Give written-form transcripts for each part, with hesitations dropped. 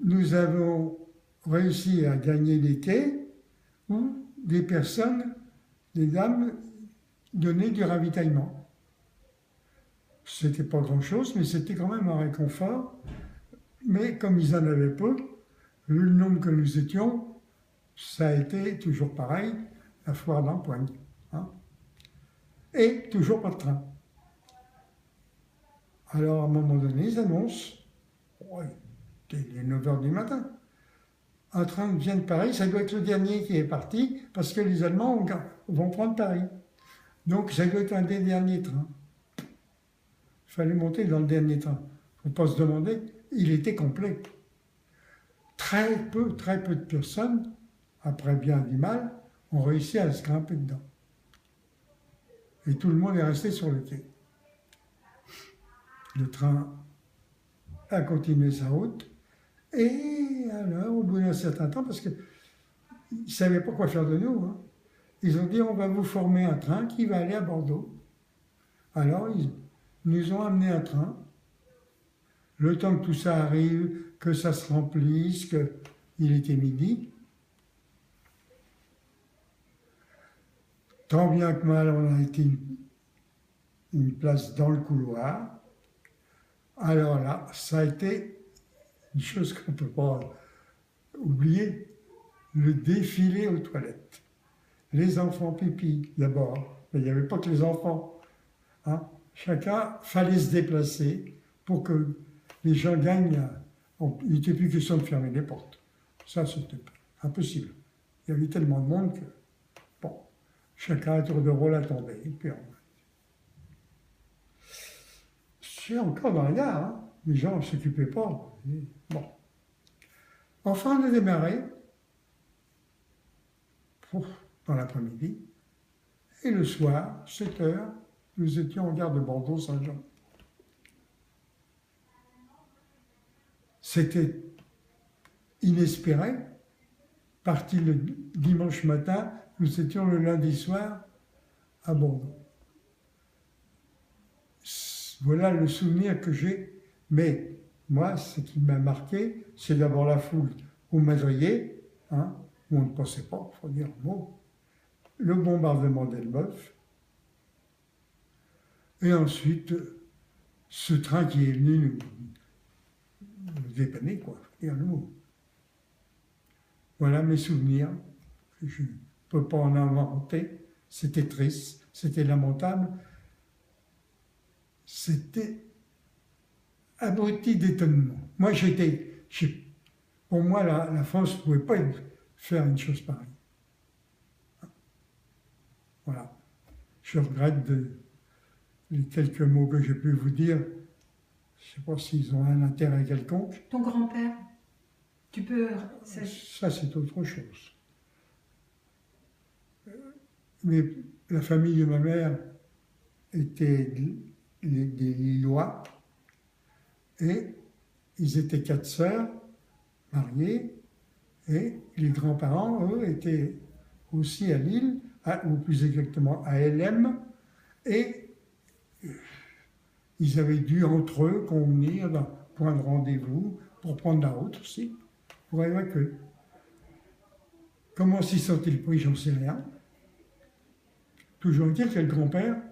nous avons réussi à gagner des quais où des personnes, des dames, donnaient du ravitaillement. C'était pas grand-chose, mais c'était quand même un réconfort. Mais comme ils en avaient peu, vu le nombre que nous étions, ça a été toujours pareil, la foire d'empoigne. Hein. Et toujours pas de train. Alors à un moment donné, ils annoncent, il est 9 h du matin, un train vient de Paris, ça doit être le dernier qui est parti, parce que les Allemands vont prendre Paris. Donc ça doit être un des derniers trains. Il fallait monter dans le dernier train. Il ne faut pas se demander, il était complet. Très peu de personnes, après bien du mal, ont réussi à se grimper dedans. Et tout le monde est resté sur le quai. Le train a continué sa route. Et alors, au bout d'un certain temps, parce qu'ils ne savaient pas quoi faire de nous, hein, ils ont dit on va vous former un train qui va aller à Bordeaux. Alors, ils nous ont amené un train. Le temps que tout ça arrive, que ça se remplisse, qu'il était midi. Tant bien que mal, on a été une place dans le couloir. Alors là, ça a été une chose qu'on ne peut pas oublier, le défilé aux toilettes. Les enfants pipi d'abord, mais il n'y avait pas que les enfants. Hein. Chacun fallait se déplacer pour que les gens gagnent. Il n'était plus question de fermer les portes. Ça, c'était impossible. Il y avait tellement de monde que, bon, chacun à tour de rôle attendait. Et puis, c'est encore dans la gare, hein. Les gens ne s'occupaient pas. Bon. Enfin, on a démarré dans l'après-midi. Et le soir, 7 h, nous étions en gare de Bordeaux-Saint-Jean. C'était inespéré. Parti le dimanche matin, nous étions le lundi soir à Bordeaux. Voilà le souvenir que j'ai. Mais moi, ce qui m'a marqué, c'est d'abord la foule au Madrier, hein, où on ne pensait pas, il faut dire un mot, le bombardement d'Elbeuf, et ensuite ce train qui est venu nous dépanner, quoi, faut dire le mot. Voilà mes souvenirs. Je ne peux pas en inventer. C'était triste, c'était lamentable. C'était abruti d'étonnement. Moi, pour moi, la France ne pouvait pas faire une chose pareille. Voilà. Je regrette les quelques mots que j'ai pu vous dire. Je ne sais pas s'ils ont un intérêt quelconque. Ton grand-père, tu peux... Ça, c'est autre chose. Mais la famille de ma mère était des Lillois, et ils étaient 4 sœurs mariées, et les grands-parents, eux, étaient aussi à Lille, ou plus exactement à LM, et ils avaient dû entre eux convenir d'un point de rendez-vous pour prendre la route aussi, pour évacuer. Comment s'y sont-ils pris, j'en sais rien. Toujours dire que le grand-père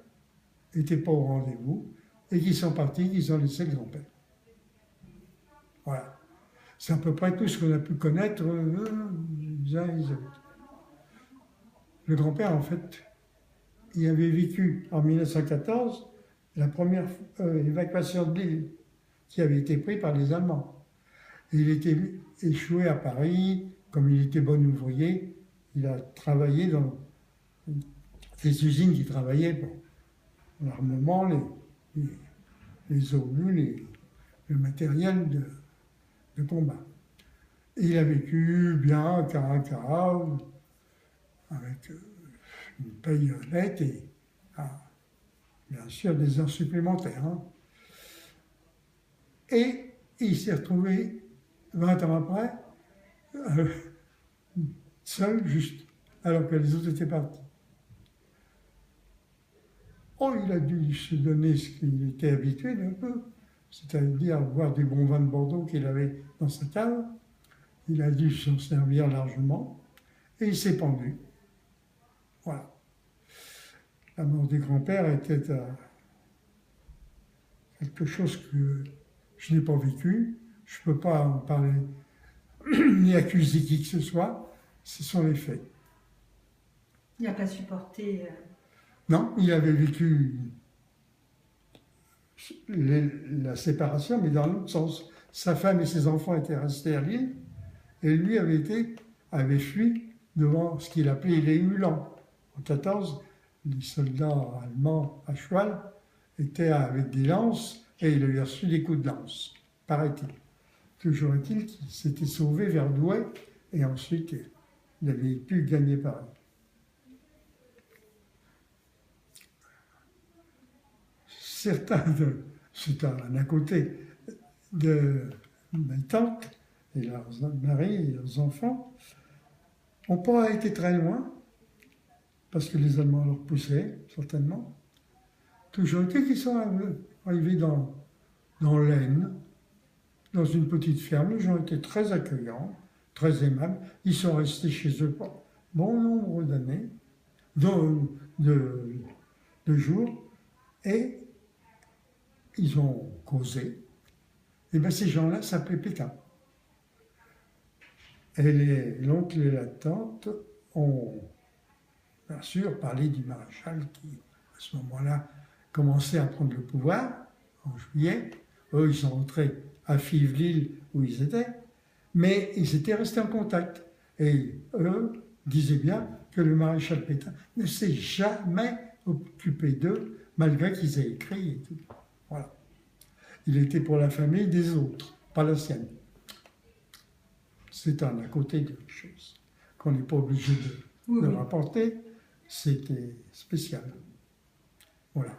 n'était pas au rendez-vous et qu'ils sont partis, qu'ils ont laissé le grand-père. Voilà. C'est à peu près tout ce qu'on a pu connaître les uns et les autres. Le grand-père, en fait, il avait vécu en 1914 la première évacuation de l'île qui avait été prise par les Allemands. Il était échoué à Paris, comme il était bon ouvrier, il a travaillé dans des usines qui travaillaient pour l'armement, les obus, le matériel de combat. Et il a vécu bien à Caracara, avec une paye honnête et bien sûr des heures supplémentaires. Hein. Et il s'est retrouvé 20 ans après, seul, juste, alors que les autres étaient partis. Oh, il a dû se donner ce qu'il était habitué un peu, c'est-à-dire boire du bon vin de Bordeaux qu'il avait dans sa cave. Il a dû s'en servir largement et il s'est pendu. Voilà. La mort du grand-père était quelque chose que je n'ai pas vécu. Je ne peux pas en parler ni accuser qui que ce soit. Ce sont les faits. Il n'a pas supporté. Non, il avait vécu la séparation, mais dans l'autre sens. Sa femme et ses enfants étaient restés à Lille, et lui avait fui devant ce qu'il appelait les Uhlans. En 14, les soldats allemands à cheval étaient avec des lances, et il avait reçu des coups de lance, paraît-il. Toujours est-il qu'il s'était sauvé vers Douai, et ensuite il avait pu gagner Paris. Certains c'est à côté de mes tantes et leurs maris et leurs enfants n'ont pas été très loin, parce que les Allemands leur poussaient, certainement. Toujours été qu'ils sont arrivés dans l'Aisne, dans une petite ferme. Les gens étaient très accueillants, très aimables. Ils sont restés chez eux pour bon nombre d'années, de jours, et ils ont causé. Et bien ces gens-là s'appelaient Pétain. Et l'oncle et la tante ont bien sûr parlé du maréchal qui, à ce moment-là, commençait à prendre le pouvoir, en juillet. Eux, ils sont rentrés à Fives-Lille, où ils étaient, mais ils étaient restés en contact. Et eux disaient bien que le maréchal Pétain ne s'est jamais occupé d'eux, malgré qu'ils aient écrit et tout. Voilà. Il était pour la famille des autres, pas la sienne. C'est un à côté de choses qu'on n'est pas obligé de rapporter. C'était spécial. Voilà.